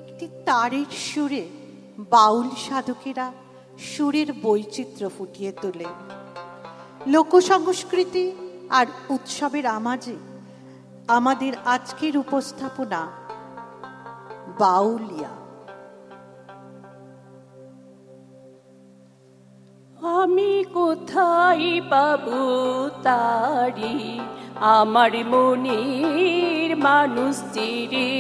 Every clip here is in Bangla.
একটি তারের সুরে বাউল সাধকেরা সুরের বৈচিত্র্য ফুটিয়ে তোলে। লোকসংস্কৃতি আর উৎসবের আমাজে আমাদের আজকের উপস্থাপনা বাউলিয়া। আমি কোথায় পাবো তারি আমার মনের মানুষ চিরে,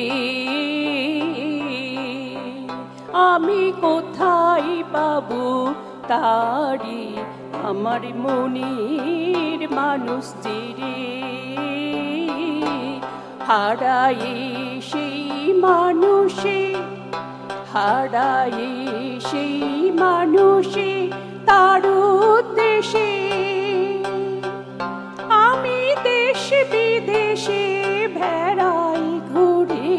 আমি কোথায় পাবো তারি আমার মনের মানুষ চিরে, হারায়ে সেই মানুষে, হারায়ে সেই মানুষে তার উদ্দেশে আমি দেশ বিদেশে বেড়াই ঘুরে,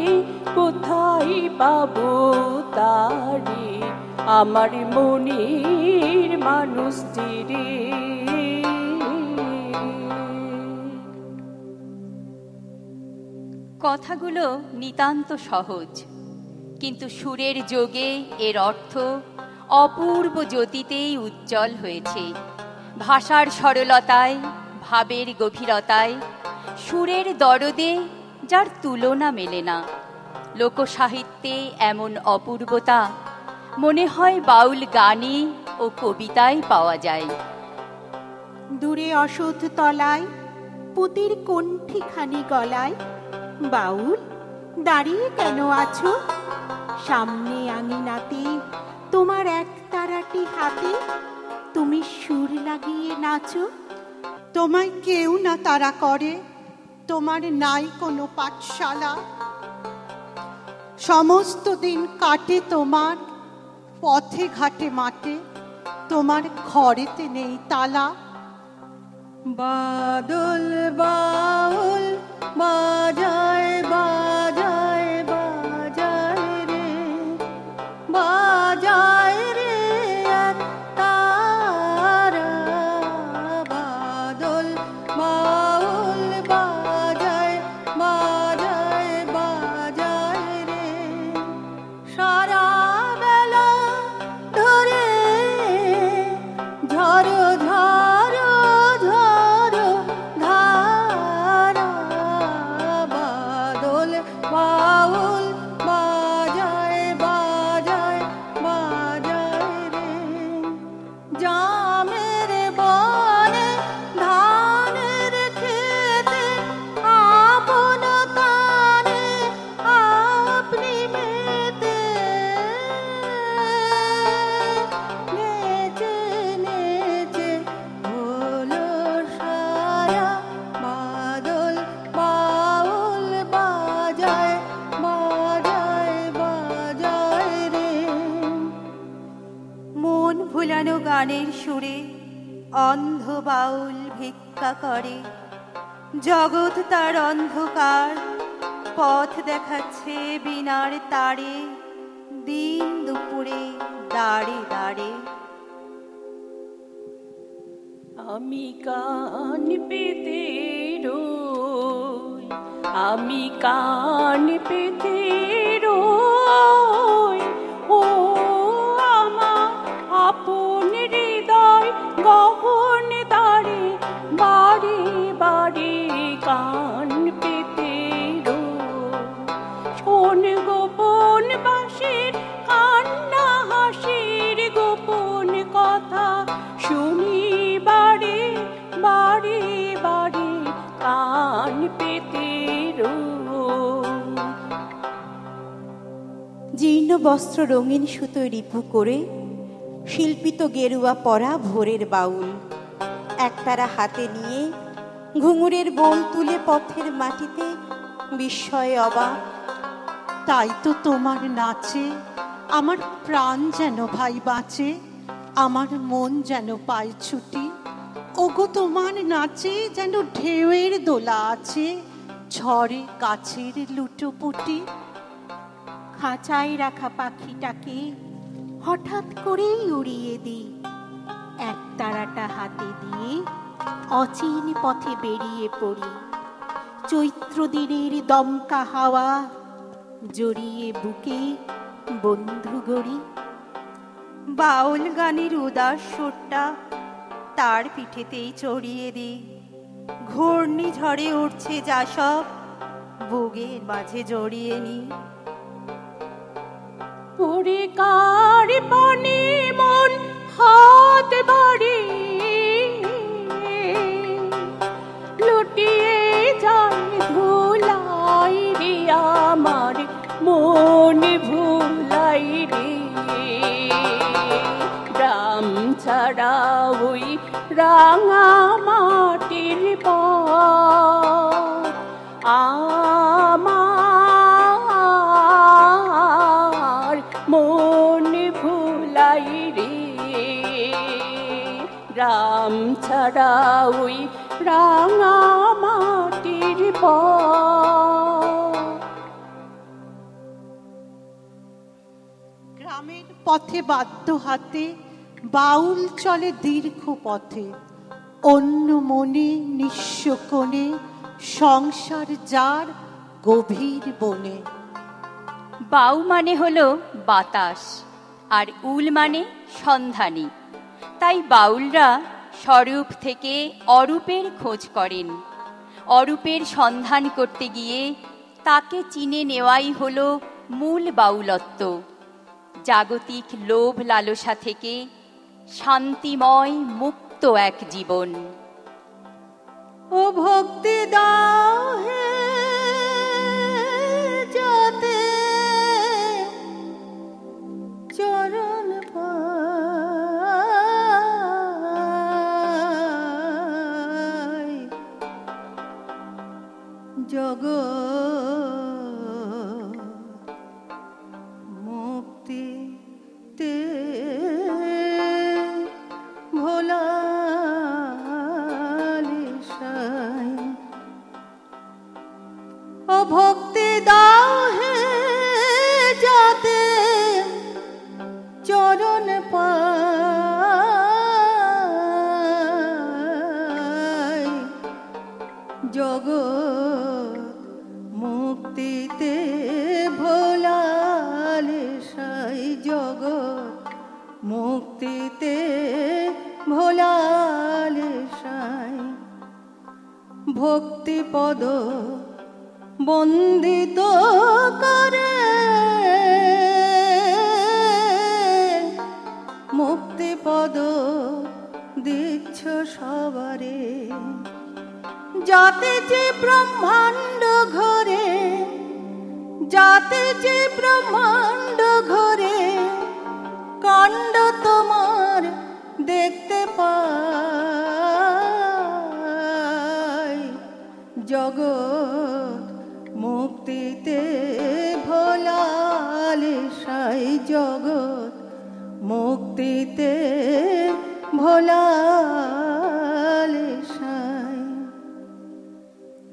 কোথায় পাবো তারি আমার মনের মানুষ চিরে। কথাগুলো নিতান্ত সহজ, কিন্তু সুরের যোগে এর অর্থ অপূর্ব জ্যোতিতেই উজ্জ্বল হয়েছে। ভাষার সরলতায়, ভাবের গভীরতায়, সুরের দরদে যার তুলনা মেলে না। লোকসাহিত্যে এমন অপূর্বতা মনে হয় বাউল গানে ও কবিতায় পাওয়া যায়। দূরে অশোধ তলায় পুতির কণ্ঠিখানি গলায়, বাউল দাঁড়িয়ে কেন আছো? সামনে আঙিনাতে তোমার এক তারাটি হাতে, তুমি সুর লাগিয়ে নাচো। তোমায় কেউ না তারা করে, তোমার নাই কোনো পাঠশালা, সমস্ত দিন কাটে তোমার পথে ঘাটে মাঠে, তোমার ঘরেতে নেই তালা। বাদল বাউল বাজায় বাজায় বাজায় রে, বাজায় রে এক তারা, বাদল বাউল বাজায় বাজায় বাজায় রে, সারা বেলা ধরে ঝড়ো ঝড়ো ঝড়ো ধারা, বাদল বাউল বাজায় বাজায় বাজায় রে, জামের বনে ধানের খেতে আপন তানে আপনি মেতে, নেচে নেচে হলো সারা, বাদল বাউল বাজায় বাজায় বাজায় রে। মন ভুলানো গানের সুরে অন্ধ বাউল ভিক্ষা করে, জগৎ তার অন্ধকার পথ দেখাচ্ছে বিনার তারে, দিন দুপুরে দাঁড়ে দাঁড়ে। আমি কান পেতে রই, আমি কান পেতে রই, ও আমার আপন হৃদয় গহন দ্বারে, বাড়ি বাড়ি কান পেতে রই, শোন গোপন বাঁশির কান্না হাসির গোপন কথা, শুনি বাড়ি বাড়ি বাড়ি কান পেতে রই। জীর্ণ বস্ত্র রঙিন সুতোয় রিপু করে শিল্পিত গেরুয়া পরা ভোরের বাউল, একতারা হাতে নিয়ে ঘুঙুরের বোল তুলে পথের মাটিতে বিস্ময়ে অবাক। তাই তো তোমার নাচে আমার প্রাণ যেন ভাই বাঁচে, আমার মন যেন পায় ছুটি। ওগো তোমার নাচে যেন ঢেউয়ের দোলা আছে, ঝড়ে গাছের লুটোপুটি। খাঁচায় রাখা পাখিটাকে হঠাৎ করেই উড়িয়ে দিই, এক তারাটা হাতে দিয়ে অচিন পথে বেরিয়ে পড়ি। চৈত্র দিনের দমকা হাওয়া জড়িয়ে বুকে বন্ধু গড়ি। বাউল গানের উদাস সুরটা তার পিঠেতেই চড়িয়ে দি। ঘূর্ণি ঝড়ে উঠছে যা সব বুকের মাঝে জড়িয়ে নি। পরিকার পানি মন হাত বাড়ি লুটিয়ে যায় ধুলাই রে আমার মন ভুলাই রে। গ্রাম ছাড়া ওই রাঙা মাটির পথ আমার মন ভুলাই রে। গ্রাম ছাড়া ওই রাঙা মাটির পথ। গ্রামের পথে বাদ্য হাতে বাউল চলে দীর্ঘ পথে। অন্য মনে নিঃস্ব কোণে সংসার যার গভীর বনে। বাউ মানে হলো বাতাস আর উল মানে সন্ধানী। তাই বাউলরা স্বরূপ থেকে অরূপের খোঁজ করেন। অরূপের সন্ধান করতে গিয়ে তাকে চিনে নেওয়াই হলো মূল বাউলত্ব। জাগতিক লোভ লালসা থেকে শান্তিময় মুক্ত এক জীবন। ও ভক্তি দাও হে যাতে চরণ পাই। জগৎ মুক্তিতে ভোলালিশাই। ও ভক্তি দাও হে যাতে চরণ পাই। জগৎ মুক্তিতে ভোলালিশাই। জগৎ মুক্তিতে ভোলালিশাই। ভক্তিপদ বন্দিত করে মুক্তিপদ দিচ্ছ সবারে। যাতে যে ব্রহ্মাণ্ড ঘরে, যাতে যে ব্রহ্মাণ্ড ঘরে কাণ্ড তোমার দেখতে পাই। জগৎ মুক্তিতে ভোলালিশাই। জগৎ মুক্তিতে ভোলালিশাই।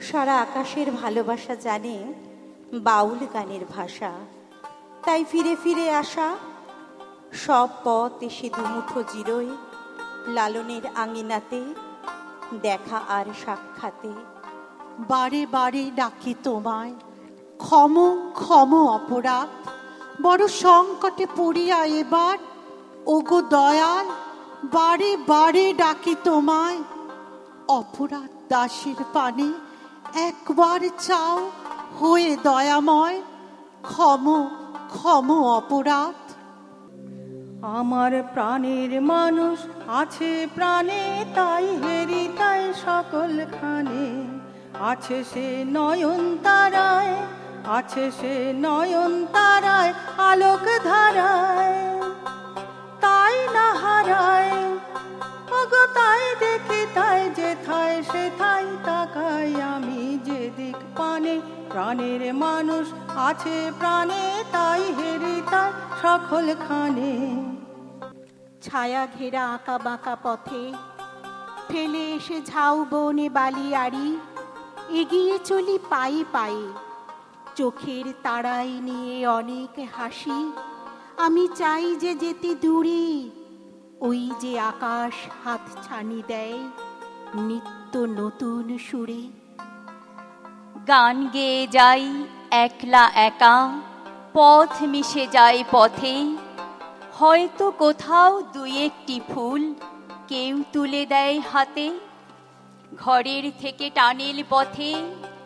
সারা আকাশের ভালোবাসা জানে বাউল গানের ভাষা। তাই ফিরে ফিরে আসা সব পথ এসে দুমুঠো জিরোয় লালনের আঙিনাতে দেখা আর সাক্ষাতে। বারে বারে ডাকি তোমায় ক্ষম ক্ষম অপরাধ। বড় সংকটে পড়িয়া এবার ওগো দয়াল বারে বারে ডাকি তোমায়। অপরাধ দাসের পানে একবার চাও হয়ে দয়াময়। ক্ষম ক্ষম অপরাধ। আমার প্রাণের মানুষ আছে প্রাণে তাই হেরি তাই সকল খানে। আছে সে নয়ন তারায়, আছে সে নয়ন তারায় আলোক ধারায়। তাই না হারায় ওগো তাই দেখি তাই যেথায় সেথায় তাকাই আমি যেদিক পানে। প্রাণের মানুষ আছে প্রাণে তাই হেরি তাই সকল খানে। ছায়া ঘেরা আঁকা বাঁকা পথে ফেলে এসে ঝাউ বনে বালিয়াড়ি এগিয়ে চলি পায়ে পায়ে। চোখের তারাই নিয়ে অনেক হাসি। আমি চাই যে যেতে দূরে ওই যে আকাশ হাত ছানি দেয় নিত্য নতুন সুরে। গান গেয়ে যাই একলা একা, পথ মিশে যায় পথে, হয়তো কোথাও দুই একটি ফুল কেউ তুলে দেয় হাতে। ঘরের থেকে টানেল পথে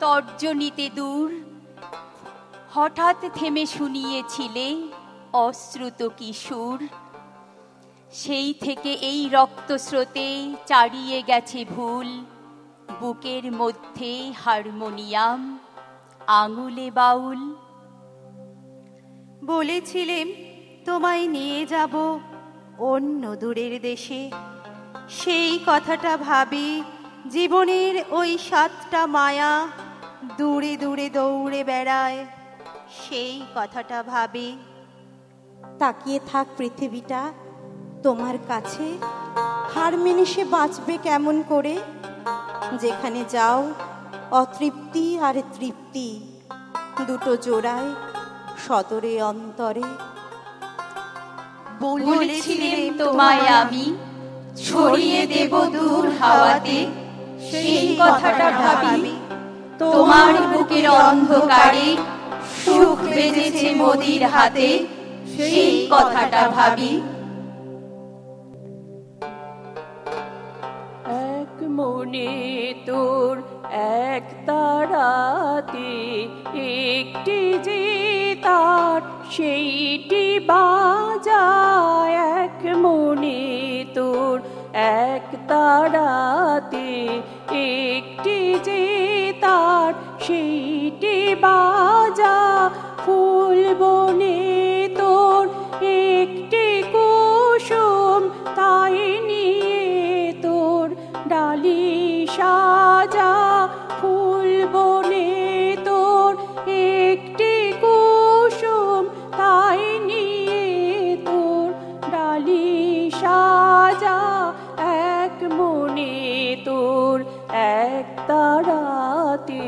তর্জনীতে দূর, হঠাৎ থেমে শুনিয়েছিলে অশ্রুত কিশোর। সেই থেকে এই রক্তস্রোতে চারিয়ে গেছে ভুল, বুকের মধ্যে হারমোনিয়াম, আঙুলে বাউল। বলেছিলেম তোমায় নিয়ে যাব অন্য দূরের দেশে, সেই কথাটা ভাবি জীবনের ওই 7টা মায়া দূরে দূরে দৌড়ে বেড়ায়, সেই কথাটা ভাবি। তাকিয়ে থাক পৃথিবীটা তোমার কাছে, হার মেনে সে বাঁচবে কেমন করে? যেখানে যাও অতৃপ্তি আর তৃপ্তি দুটো জোড়ায় সদরে অন্তরে। বলেছিলেম তোমায় আমি ছড়িয়ে দেব দূর হাওয়াতে, সেই কথাটা ভাবি তোমার বুকের অন্ধকারে সুখ বেজেছে মোদির হাতে, সেই কথাটা ভাবি। এক মনে তোর এক তারাতে একটি যে তার সেইটি বাজায়, এক মনে তোর এক তারাতে একটি যে তার সেইটি বাজা। ফুল বনে তোর একটি কুসুম তাই নিয়ে তোর ডালি সাজা। ফুল বনে তোর একটি কুসুম তাই নিয়ে তোর ডালি সাজা। এক মনে তোর এক তারাতে